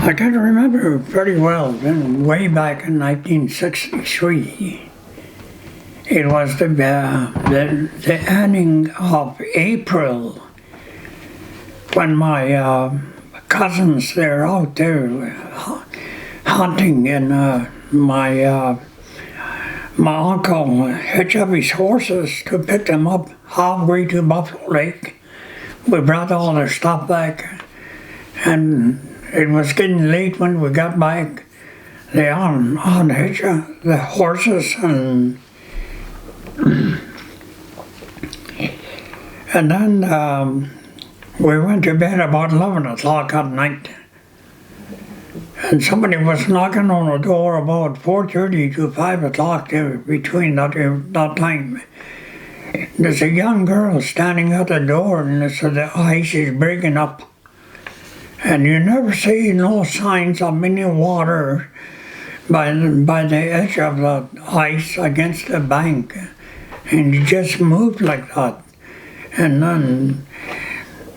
I can remember pretty well, then way back in 1963. It was the ending of April when my cousins, they're out there hunting, and my uncle hitched up his horses to pick them up halfway to Buffalo Lake. We brought all their stuff back, and it was getting late when we got back. They unhitched the horses, and then we went to bed about 11 o'clock at night. And somebody was knocking on the door about 4:30 to 5 o'clock there, between that time. There's a young girl standing at the door, and so the ice is breaking up. And you never see no signs of any water by the edge of the ice against the bank. And it just moved like that. And then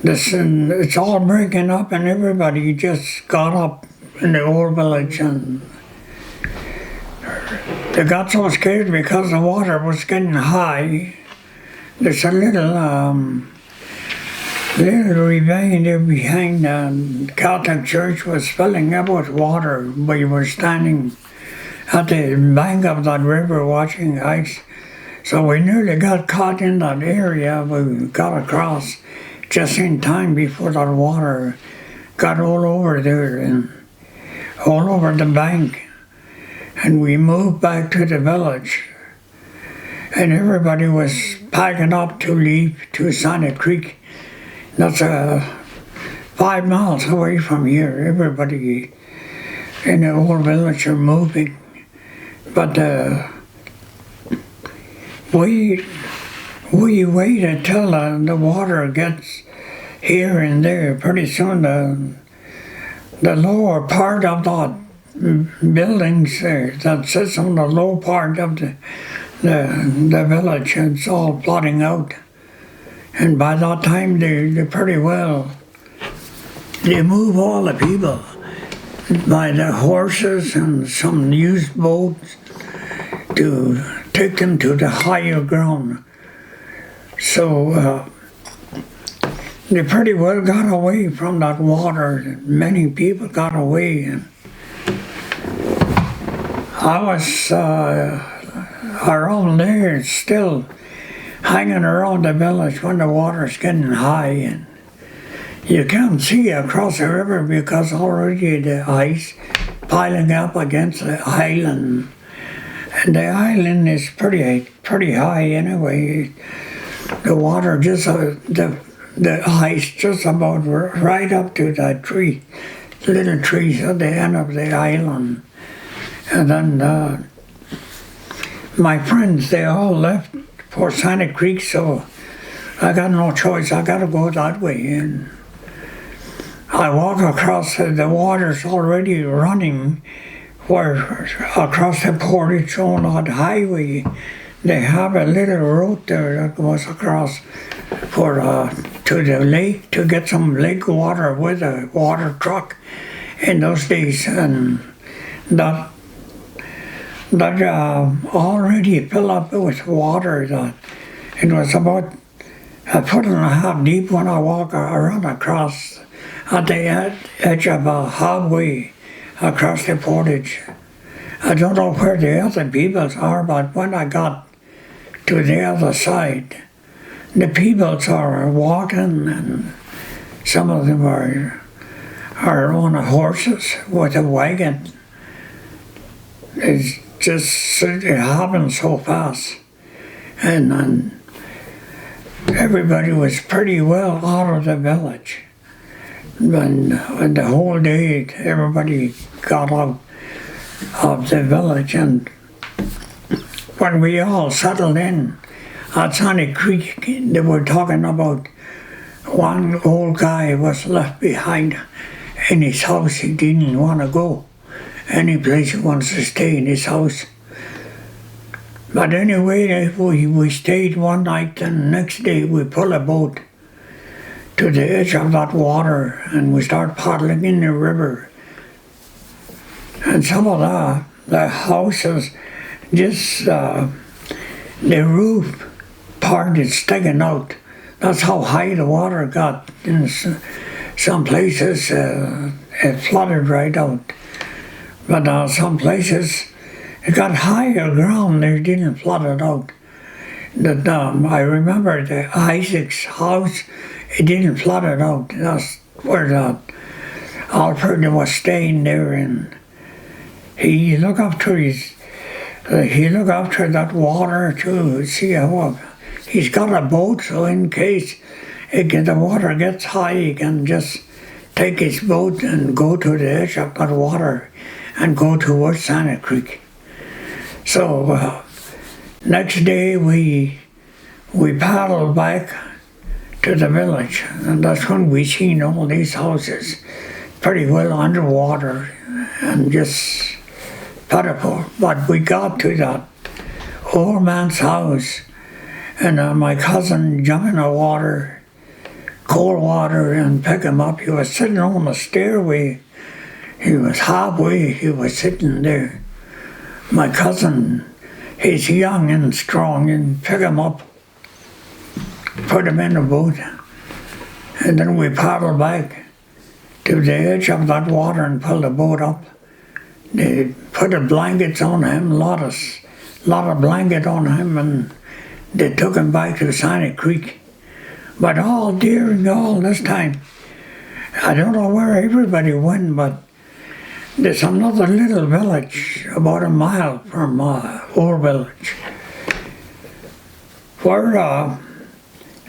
it's all breaking up, and everybody just got up in the old village, and they got so scared because the water was getting high. There's a little ravine there behind the Catholic Church was filling up with water. We were standing at the bank of that river watching ice. So we nearly got caught in that area. We got across just in time before that water got all over there and all over the bank. And we moved back to the village. And everybody was packing up to leave to Santa Creek. That's 5 miles away from here. Everybody in the old village are moving. But we waited till the water gets here and there. Pretty soon the lower part of that buildings that sits on the low part of the village, it's all flooding out. And by that time they pretty well, they move all the people by the horses and some used boats to take them to the higher ground. So they pretty well got away from that water. Many people got away. And I was around there still hanging around the village when the water's getting high, and you can't see across the river because already the ice piling up against the island. And the island is pretty high anyway. The water just, the ice just about right up to that tree, little trees at the end of the island. And then my friends, they all left for Santa Creek, so I got no choice. I got to go that way. And I walk across, the water's already running where across the portage on that highway. They have a little road there that goes across to the lake to get some lake water with a water truck in those days. And that already filled up with water. It was about 1.5 feet deep when I walked around across at the edge of a highway across the portage. I don't know where the other peoples are, but when I got to the other side, the peoples are walking, and some of them are on horses with a wagon. It happened so fast. And then everybody was pretty well out of the village. And the whole day, everybody got out of the village. And when we all settled in at Santa Creek, they were talking about one old guy was left behind in his house. He didn't want to go any place. He wants to stay in his house. But anyway, we stayed one night, and the next day we pulled a boat to the edge of that water, and we start paddling in the river And some of the houses, just the roof part is sticking out. That's how high the water got. In some places, it flooded right out. But some places, it got higher ground, they didn't flood it out. I remember the Isaac's house, it didn't flood it out. That's where Alfred was staying there, and he looked after that water too. See how he's got a boat, so in case the water gets high, he can just take his boat and go to the edge of that water and go towards Santa Creek. So next day we paddled back to the village, and that's when we seen all these houses pretty well underwater and just pitiful. But we got to that old man's house, and my cousin jumped in the water, cold water, and pick him up. He was sitting on the stairway. He was halfway, he was sitting there. My cousin, he's young and strong, and pick him up, put him in a boat, and then we paddled back to the edge of that water and pulled the boat up. They put the blankets on him, a lot of blanket on him, and they took him back to Santa Creek. But during all this time, I don't know where everybody went, but there's another little village about a mile from old village where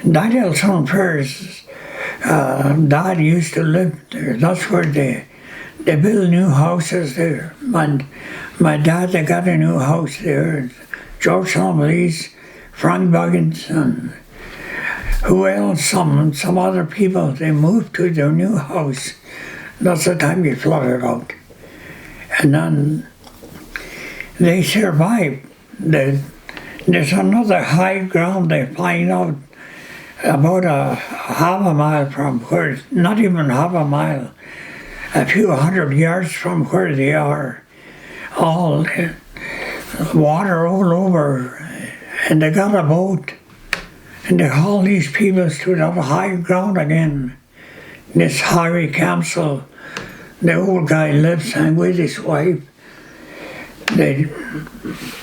Daniel Fair's dad used to live there. That's where they build new houses there. My dad, they got a new house there. George Humphreys, Frank Buggins, and who else? Some other people. They moved to their new house. That's the time he flooded out. And then they survived. There's another high ground they find out about a half a mile from where, not even half a mile, a few hundred yards from where they are, all water all over, and they got a boat, and they haul these people to that high ground again. This Harry Campbell, the old guy lives and with his wife. They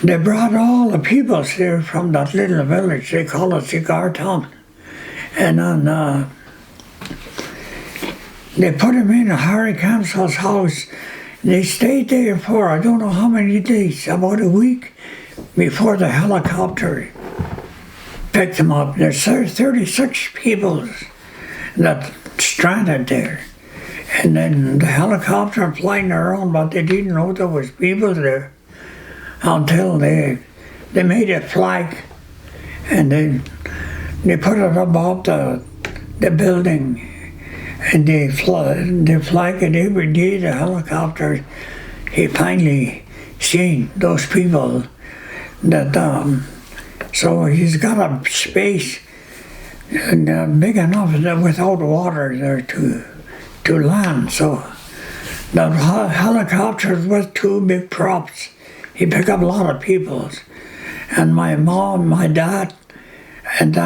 brought all the people there from that little village. They call it Cigar Town. And then they put him in Harry Campbell's house. They stayed there for I don't know how many days, about a week before the helicopter picked them up. There's 36 people that stranded there. And then the helicopter flying around, but they didn't know there was people there until they made a flag, and they put it above the building, and they flag it every day. The helicopter, he finally seen those people that so he's got a space and big enough that without water there to land. So the helicopters with two big props, he picked up a lot of people. And my mom, my dad, and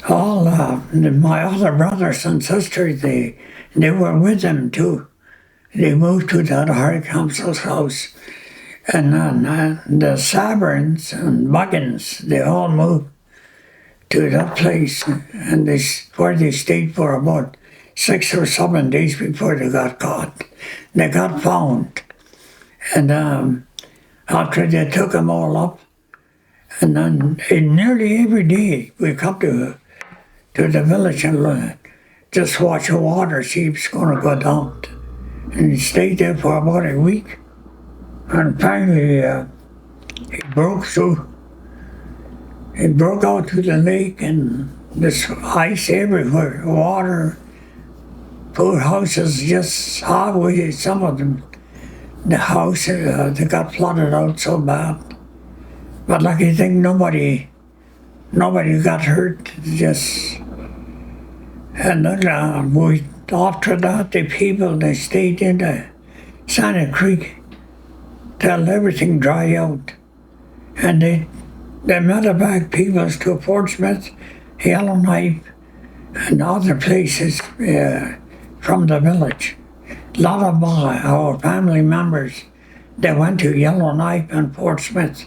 all my other brothers and sisters, they were with him too. They moved to that Harry Campbell's house. And the Saburns and Buggins, they all moved to that place, and where they stayed for about 6 or 7 days before they got caught. They got found. And after they took them all up, and then nearly every day we come to the village and just watch the water, see if it's going to go down. And he stayed there for about a week. And finally, he broke through. He broke out to the lake, and there's ice everywhere, water. Poor houses just halfway, some of them, the house, they got flooded out so bad. But lucky thing, nobody got hurt, just, and then after that, the people, they stayed in Santa Creek till everything dried out. And they medevac people to Portsmouth, Yellowknife, and other places from the village. A lot of our family members, they went to Yellowknife and Portsmouth,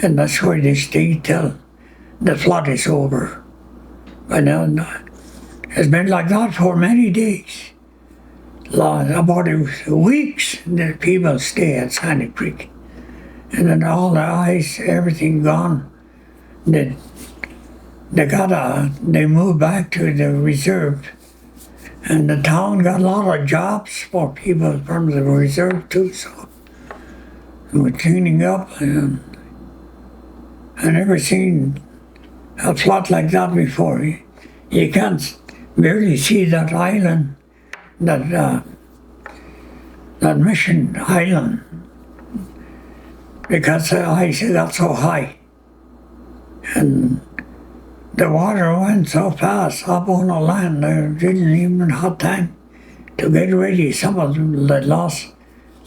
and that's where they stayed till the flood is over. But it's been like that for many days. About weeks, the people stay at Santa Creek. And then all the ice, everything gone. They moved back to the reserve. And the town got a lot of jobs for people from the reserve too, so we're cleaning up. And I never seen a flood like that before. You can't barely see that island, that Mission Island, because the ice got so high. And the water went so fast up on the land, they didn't even have time to get ready. Some of them they lost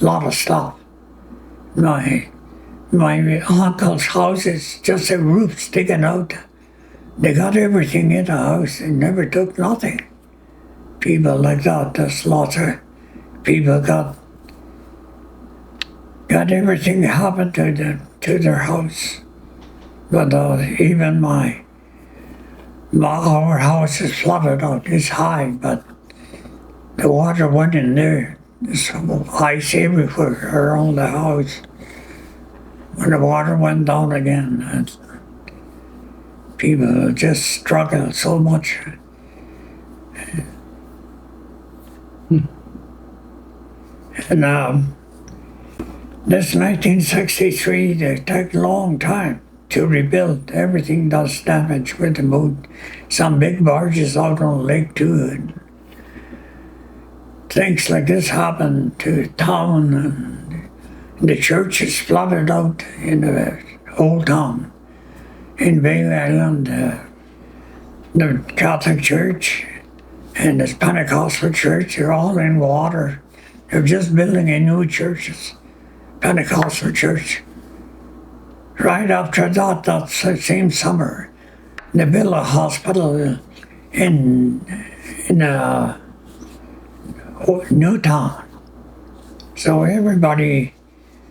a lot of stuff. My uncle's house is just a roof sticking out. They got everything in the house and never took nothing. People like that, there's lots of people got everything happened to their house. But even our house is flooded out. It's high, but the water went in there. There's ice everywhere around the house. When the water went down again, and people just struggled so much. And this 1963, they took a long time to rebuild. Everything that's damaged with the mood. Some big barges out on the lake too. And things like this happened to town, and the church is flooded out in the old town. In Bay Island, the Catholic Church and the Pentecostal Church are all in water. They're just building a new churches, Pentecostal Church. Right after that same summer, they built a hospital in Newtown. So everybody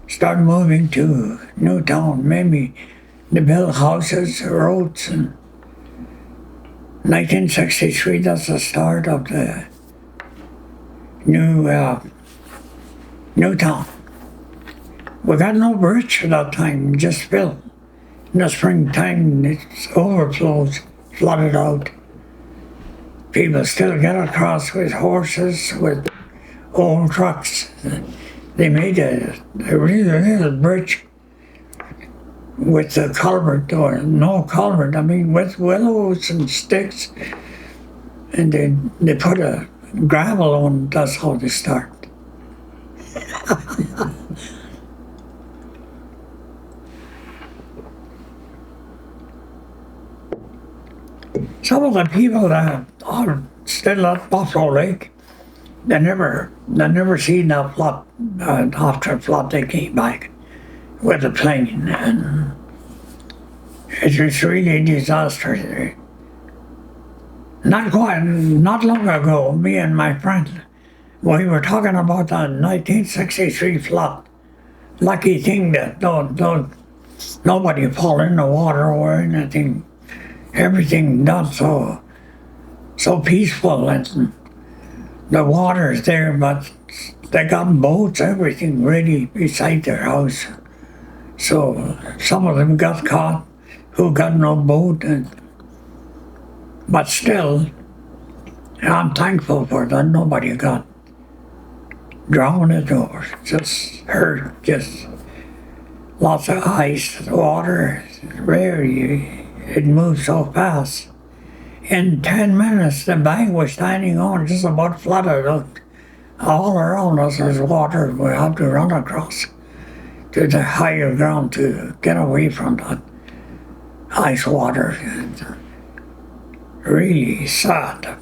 started moving to Newtown. Maybe they built houses, roads, and 1963, that's the start of the Newtown. We got no bridge at that time, just filled. In the springtime, it overflows, flooded out. People still get across with horses, with old trucks. They made a really little bridge with a culvert, or no culvert, I mean with willows and sticks. And they put a gravel on, that's how they start. Some of the people that are still at Buffalo Lake, they never seen that flood. After flood, they came back with a plane, and it was really a disaster. Not long ago, me and my friend, we were talking about the 1963 flood. Lucky thing that nobody fall in the water or anything. Everything done so peaceful, and the water's there, but they got boats, everything ready beside their house. So some of them got caught who got no boat, but still, I'm thankful for that. Nobody got drowned or just hurt, just lots of ice, water, rare. It moved so fast. In 10 minutes, the bank was standing on, just about flooded out. All around us there's water. We have to run across to the higher ground to get away from that ice water. Really sad.